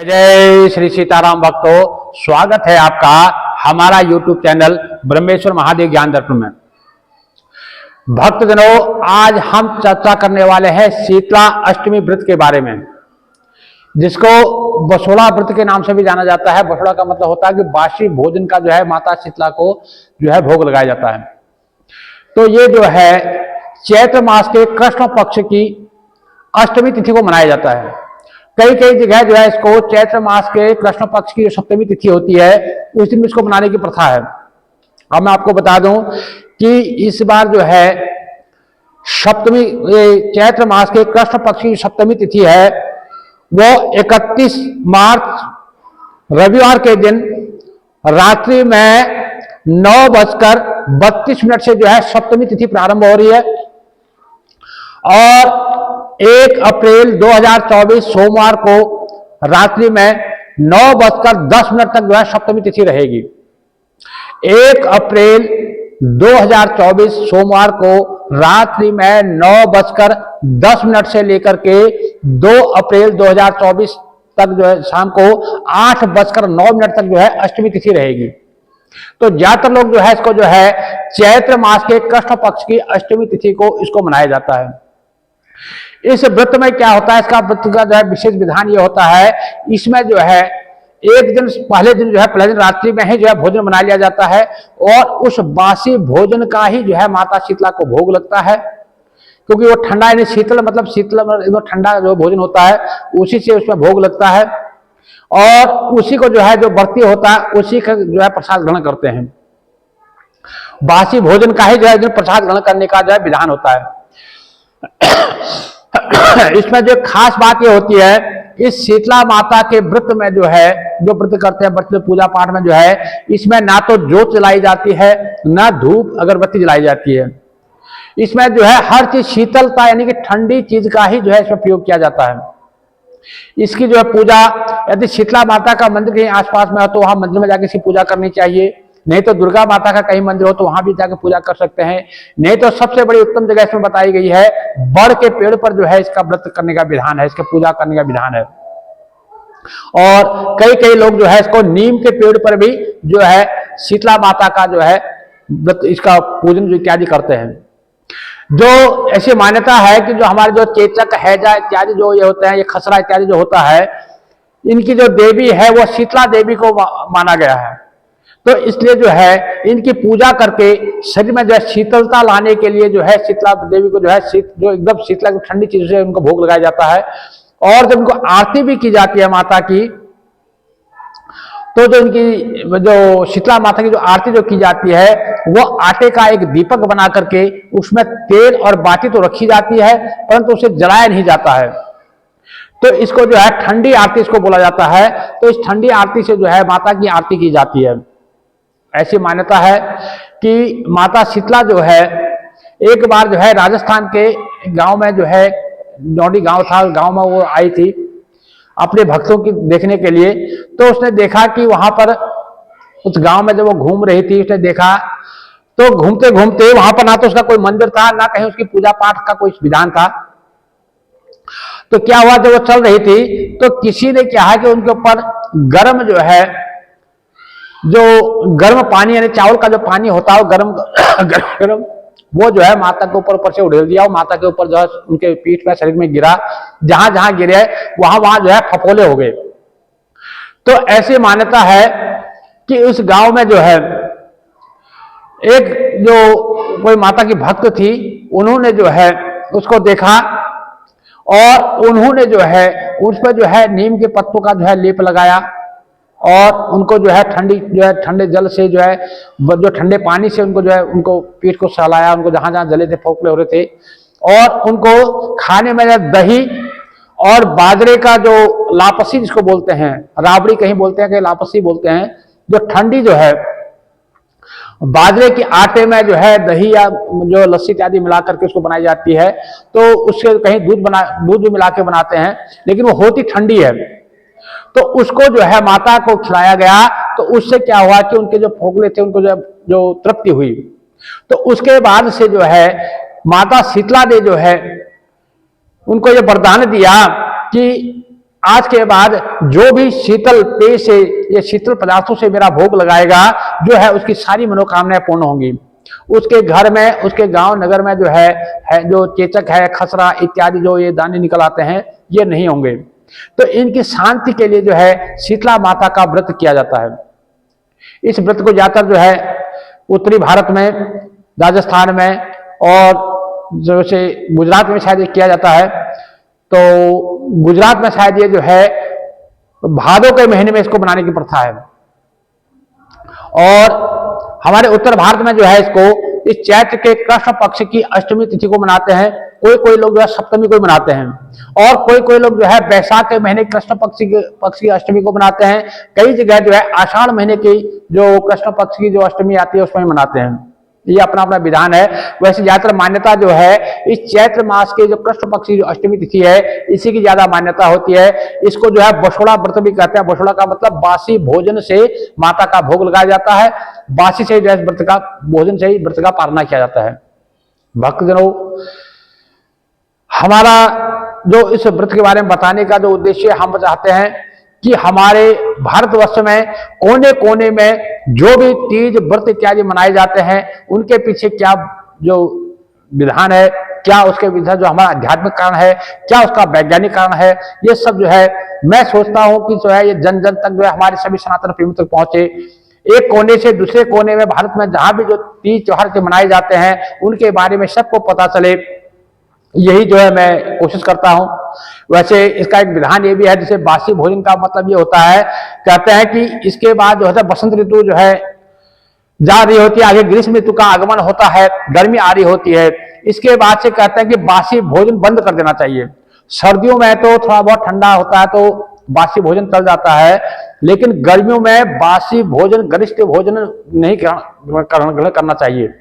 जय श्री सीताराम भक्तों, स्वागत है आपका हमारा YouTube चैनल ब्रह्मेश्वर महादेव ज्ञान दर्पण में। भक्तजनों, आज हम चर्चा करने वाले हैं शीतला अष्टमी व्रत के बारे में, जिसको बसोड़ा व्रत के नाम से भी जाना जाता है। बसोड़ा का मतलब होता है कि बासी भोजन का जो है माता शीतला को जो है भोग लगाया जाता है। तो ये जो है चैत्र मास के कृष्ण पक्ष की अष्टमी तिथि को मनाया जाता है। कई कई जगह जो है इसको चैत्र मास के कृष्ण पक्ष की जो सप्तमी तिथि होती है उस दिन इसको मनाने की प्रथा है। अब मैं आपको बता दूं कि इस बार जो है सप्तमी चैत्र मास के कृष्ण पक्ष की सप्तमी तिथि है वो 31 मार्च रविवार के दिन रात्रि में 9:32 से जो है सप्तमी तिथि प्रारंभ हो रही है और 1 अप्रैल 2024 सोमवार को रात्रि में 9:10 तक जो है सप्तमी तिथि रहेगी। 1 अप्रैल 2024 सोमवार को रात्रि में 9:10 से लेकर के 2 अप्रैल 2024 तक जो है शाम को 8:09 तक जो है अष्टमी तिथि रहेगी। तो ज्यादातर लोग जो है इसको जो है चैत्र मास के कृष्ण पक्ष की अष्टमी तिथि को इसको मनाया जाता है। इस व्रत में क्या होता है, इसका व्रत का जो है विशेष विधान ये होता है, इसमें जो है एक दिन पहले दिन जो है पहले दिन रात्रि में ही जो है भोजन बना लिया जाता है और उस बासी भोजन का ही जो है माता शीतला को भोग लगता है, क्योंकि वो ठंडा यानी शीतल मतलब शीतल मतलब ठंडा जो भोजन होता है उसी से उसमें भोग लगता है और उसी को जो है जो व्रती होता है उसी का जो है प्रसाद ग्रहण करते हैं। बासी भोजन का ही जो है प्रसाद ग्रहण करने का जो है विधान होता है। इसमें जो खास बात ये होती है, इस शीतला माता के व्रत में जो है जो व्रत करते हैं व्रत पूजा पाठ में जो है इसमें ना तो जोत जलाई जाती है ना धूप अगरबत्ती जलाई जाती है। इसमें जो है हर चीज शीतलता यानी कि ठंडी चीज का ही जो है इसमें प्रयोग किया जाता है। इसकी जो है पूजा यदि शीतला माता का मंदिर कहीं आसपास में हो तो वहां मंदिर में जाकर इसकी पूजा करनी चाहिए, नहीं तो दुर्गा माता का कहीं मंदिर हो तो वहां भी जाकर पूजा कर सकते हैं। नहीं तो सबसे बड़ी उत्तम जगह इसमें बताई गई है बड़ के पेड़ पर जो है इसका व्रत करने का विधान है, इसके पूजा करने का विधान है। और कई कई लोग जो है इसको नीम के पेड़ पर भी जो है शीतला माता का जो है व्रत इसका पूजन इत्यादि करते हैं। जो ऐसी मान्यता है कि जो हमारे जो चेचक हैजा इत्यादि जो ये होते हैं, ये खसरा इत्यादि जो होता है, इनकी जो देवी है वो शीतला देवी को माना गया है। तो इसलिए जो है इनकी पूजा करके शरीर में जो है शीतलता लाने के लिए जो है शीतला देवी को जो है जो एकदम शीतला ठंडी चीजों से उनको भोग लगाया जाता है। और जब उनको आरती भी की जाती है माता की, तो जो इनकी जो शीतला माता की जो आरती जो की जाती है वो आटे का एक दीपक बना करके उसमें तेल और बाती तो रखी जाती है परंतु उसे जलाया नहीं जाता है। तो इसको जो है ठंडी आरती इसको बोला जाता है। तो इस ठंडी आरती से जो है माता की आरती की जाती है। ऐसी मान्यता है कि माता शीतला जो है एक बार जो है राजस्थान के गांव में जो है डोंडी गांव था, गांव में वो आई थी अपने भक्तों की देखने के लिए। तो उसने देखा कि वहां पर उस गांव में जब वो घूम रही थी उसने देखा तो घूमते घूमते वहां पर ना तो उसका कोई मंदिर था ना कहीं उसकी पूजा पाठ का कोई विधान था। तो क्या हुआ, जब वो चल रही थी तो किसी ने क्या है कि उनके ऊपर गर्म जो है जो गर्म पानी यानी चावल का जो पानी होता है वो गर्म वो जो है माता के ऊपर से उड़ेल दिया और माता के ऊपर जो है उनके पीठ में शरीर में गिरा। जहां जहां गिरे वहां वहां जो है फफोले हो गए। तो ऐसी मान्यता है कि उस गांव में जो है एक जो कोई माता की भक्त थी उन्होंने जो है उसको देखा और उन्होंने जो है उस पर जो है नीम के पत्तों का जो है लेप लगाया और उनको जो है ठंडे जल से जो है जो ठंडे पानी से उनको जो है उनको पीठ को सहलाया, उनको जहां जहां जले थे फोकले हो रहे थे। और उनको खाने में दही और बाजरे का जो लापसी जिसको बोलते हैं, राबड़ी कहीं बोलते हैं कहीं लापसी बोलते हैं, जो ठंडी जो है बाजरे के आटे में जो है दही या जो लस्सी इत्यादि मिला करके उसको बनाई जाती है। तो उसके कहीं दूध भी मिला के बनाते हैं, लेकिन वो होती ठंडी है। तो उसको जो है माता को खिलाया गया। तो उससे क्या हुआ कि उनके जो फोगले थे उनको जो तृप्ति हुई। तो उसके बाद से जो है माता शीतला ने जो है उनको ये वरदान दिया कि आज के बाद जो भी शीतल पेय से या शीतल पदार्थों से मेरा भोग लगाएगा, जो है उसकी सारी मनोकामनाएं पूर्ण होंगी। उसके घर में, उसके गांव नगर में जो है जो चेचक है, खसरा इत्यादि जो ये दाने निकल आते हैं, ये नहीं होंगे। तो इनकी शांति के लिए जो है शीतला माता का व्रत किया जाता है। इस व्रत को ज्यादातर जो है उत्तरी भारत में, राजस्थान में और जैसे गुजरात में शायद किया जाता है। तो गुजरात में शायद ये जो है भादों के महीने में इसको बनाने की प्रथा है। और हमारे उत्तर भारत में जो है इसको इस चैत्र के कृष्ण पक्ष की अष्टमी तिथि को मनाते हैं। कोई कोई लोग जो है सप्तमी को मनाते हैं और कोई कोई लोग जो है बैसाख के महीने कृष्ण पक्ष की अष्टमी को मनाते हैं। कई जगह जो है आषाढ़ महीने की जो कृष्ण पक्ष की जो अष्टमी आती है उसमें मनाते हैं। ये अपना अपना विधान है। वैसे ज्यादातर मान्यता जो है इस चैत्र मास के जो कृष्ण पक्ष की जो अष्टमी तिथि है इसी की ज्यादा मान्यता होती है। इसको जो है बछोड़ा व्रत भी कहते हैं। बछोड़ा का मतलब बासी भोजन से माता का भोग लगाया जाता है। बासी से जो है व्रत का भोजन से ही व्रत का पालना किया जाता है। भक्तजनों, हमारा जो इस व्रत के बारे में बताने का जो उद्देश्य हम चाहते हैं कि हमारे भारतवर्ष में कोने कोने में जो भी तीज व्रत इत्यादि मनाए जाते हैं उनके पीछे क्या जो विधान है, क्या उसके पीछे जो हमारा आध्यात्मिक कारण है, क्या उसका वैज्ञानिक कारण है, ये सब जो है मैं सोचता हूं कि जो है ये जन जन तक जो है हमारे सभी सनातन प्रेमी तक पहुंचे। एक कोने से दूसरे कोने में भारत में जहां भी जो तीज त्योहार के मनाए जाते हैं उनके बारे में सबको पता चले, यही जो है मैं कोशिश करता हूं। वैसे इसका एक विधान ये भी है, जैसे बासी भोजन का मतलब ये होता है, कहते हैं कि इसके बाद जो है बसंत ऋतु जो है जा रही होती है, आगे ग्रीष्म ऋतु का आगमन होता है, गर्मी आ रही होती है। इसके बाद से कहते हैं कि बासी भोजन बंद कर देना चाहिए। सर्दियों में तो थोड़ा बहुत ठंडा होता है तो बासी भोजन चल जाता है, लेकिन गर्मियों में बासी भोजन, गरिष्ठ भोजन नहीं ग्रहण करना चाहिए।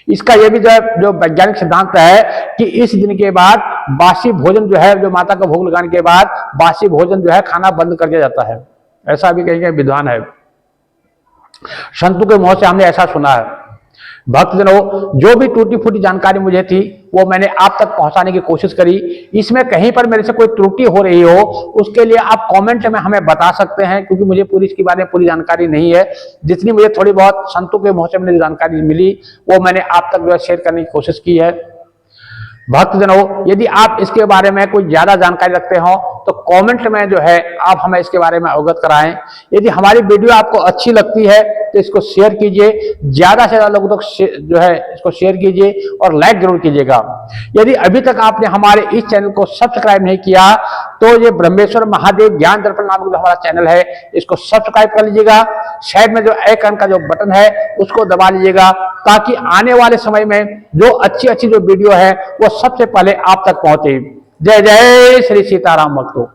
इसका यह भी जो वैज्ञानिक सिद्धांत है कि इस दिन के बाद बासी भोजन जो है, जो माता का भोग लगाने के बाद बासी भोजन जो है खाना बंद कर दिया जाता है। ऐसा भी कहीं कहीं विद्वान है, संतों के मुंह से हमने ऐसा सुना है। भक्तजनों, जो भी टूटी फूटी जानकारी मुझे थी वो मैंने आप तक पहुंचाने की कोशिश करी। इसमें कहीं पर मेरे से कोई त्रुटि हो रही हो उसके लिए आप कमेंट में हमें बता सकते हैं, क्योंकि मुझे पूरी इसके बारे में पूरी जानकारी नहीं है। जितनी मुझे थोड़ी बहुत संतों के मुंह से मुझे जानकारी मिली वो मैंने आप तक जो है शेयर करने की कोशिश की है। भक्तजनों, यदि आप इसके बारे में कोई ज्यादा जानकारी रखते हो तो कमेंट में जो है आप हमें इसके बारे में अवगत कराएं। यदि हमारी वीडियो आपको अच्छी लगती है तो इसको शेयर कीजिए, ज्यादा से ज्यादा लोगों तक जो है इसको शेयर कीजिए और लाइक जरूर कीजिएगा। यदि अभी तक आपने हमारे इस चैनल को सब्सक्राइब नहीं किया तो ये ब्रह्मेश्वर महादेव ज्ञान दर्पण नामक जो हमारा चैनल है इसको सब्सक्राइब कर लीजिएगा। साइड में जो आइकन का जो बटन है उसको दबा लीजिएगा, ताकि आने वाले समय में जो अच्छी अच्छी जो वीडियो है वो सबसे पहले आप तक पहुंचे। जय जय श्री सीताराम भक्तों।